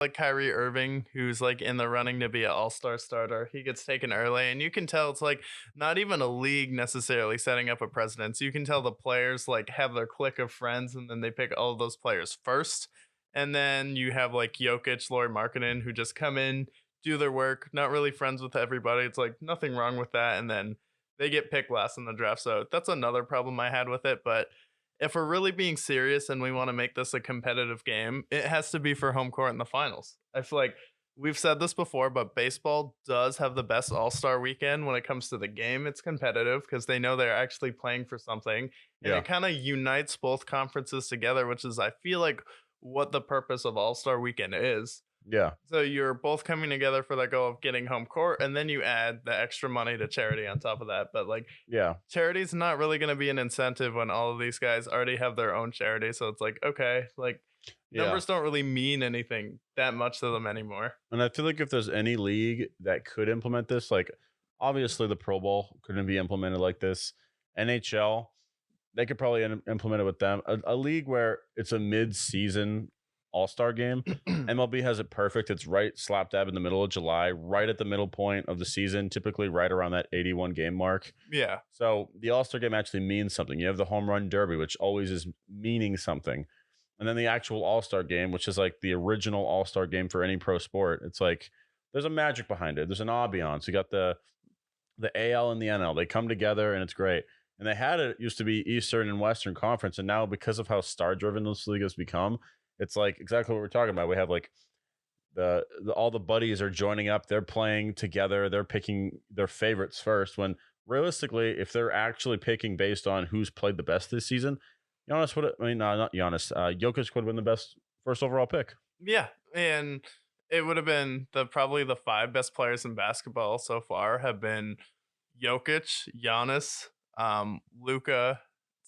like Kyrie Irving, who's like in the running to be an all-star starter. He gets taken early, and you can tell it's like not even a league necessarily setting up a precedent. You can tell the players like have their clique of friends, and then they pick all of those players first. And then you have like Jokic, Lauri Markkanen, who just come in, do their work, not really friends with everybody. It's like nothing wrong with that. And then they get picked last in the draft. So that's another problem I had with it. But if we're really being serious and we want to make this a competitive game, it has to be for home court in the finals. I feel like we've said this before, but baseball does have the best all-star weekend when it comes to the game. It's competitive because they know they're actually playing for something. And Yeah. it kind of unites both conferences together, which is, I feel like, what the purpose of all-star weekend is. Yeah. So you're both coming together for the goal of getting home court, and then you add the extra money to charity on top of that. But like Yeah. charity's not really going to be an incentive when all of these guys already have their own charity. So it's like, okay, like Yeah. numbers don't really mean anything that much to them anymore. And I feel like if there's any league that could implement this, like obviously the Pro Bowl couldn't be implemented like this. NHL, they could probably implement it with them. A league where it's a mid-season all-star game. MLB has it perfect. It's right slap dab in the middle of July, right at the middle point of the season, typically right around that 81 game mark. Yeah. So the All-Star game actually means something. You have the home run derby, which always is meaning something. And then the actual All-Star game, which is like the original All-Star game for any pro sport. It's like there's a magic behind it. There's an ambiance. You got the AL and the NL. They come together and it's great. And they had it used to be Eastern and Western Conference, and now because of how star driven this league has become, it's like exactly what we're talking about. We have like the all the buddies are joining up, they're playing together, they're picking their favorites first. When realistically, if they're actually picking based on who's played the best this season, Giannis would I mean no, not Giannis, Jokic would have been the best first overall pick. Yeah. And it would have been probably the five best players in basketball so far have been Jokic, Giannis, Luca,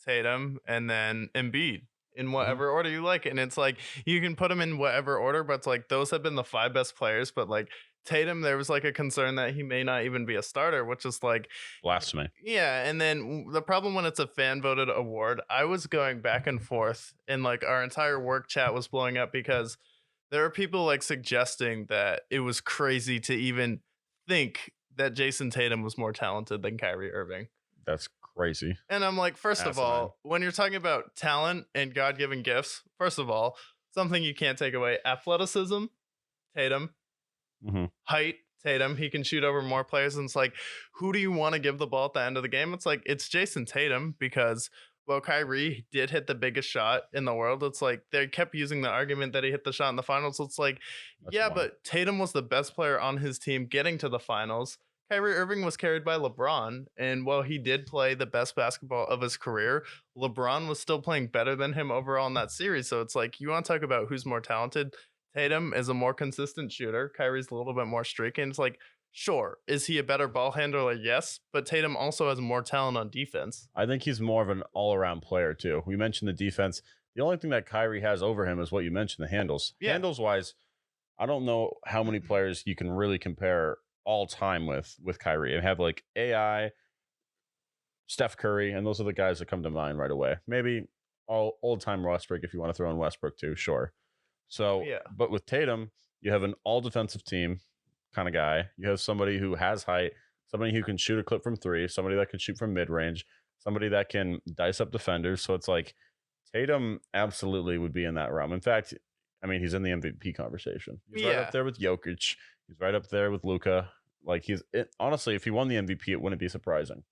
Tatum, and then Embiid in Mhm. whatever order you like. And it's like you can put them in whatever order, but it's like those have been the five best players. But like Tatum, there was like a concern that he may not even be a starter, which is like, Blasphemy. yeah. And then the problem when it's a fan voted award, I was going back and forth, and like our entire work chat was blowing up because there are people like suggesting that it was crazy to even think that Jason Tatum was more talented than Kyrie Irving. That's crazy. And I'm like, first of Asinine. all, when you're talking about talent and God given gifts, first of all, something you can't take away athleticism, Tatum, Hmm. height, Tatum. He can shoot over more players. And it's like, who do you want to give the ball at the end of the game? It's like, it's Jason Tatum because, well, Kyrie did hit the biggest shot in the world. It's like they kept using the argument that he hit the shot in the finals. It's like, That's yeah, wild. but Tatum was the best player on his team getting to the finals. Kyrie Irving was carried by LeBron. And while he did play the best basketball of his career, LeBron was still playing better than him overall in that series. So it's like, you want to talk about who's more talented? Tatum is a more consistent shooter. Kyrie's a little bit more streaky. And it's like, sure, is he a better ball handler? Yes. But Tatum also has more talent on defense. I think he's more of an all-around player too. We mentioned the defense. The only thing that Kyrie has over him is what you mentioned, the handles. Yeah. Handles wise, I don't know how many players you can really compare all time with Kyrie and have like AI, Steph Curry, and those are the guys that come to mind right away. Maybe all old time Westbrook if you want to throw in Westbrook too, sure. So, Yeah. but with Tatum, you have an all defensive team kind of guy. You have somebody who has height, somebody who can shoot a clip from three, somebody that can shoot from mid range, somebody that can dice up defenders. So it's like Tatum absolutely would be in that realm. In fact, I mean, he's in the MVP conversation. He's right up Yeah. there with Jokic. He's right up there with Luca. Like honestly, if he won the MVP, it wouldn't be surprising.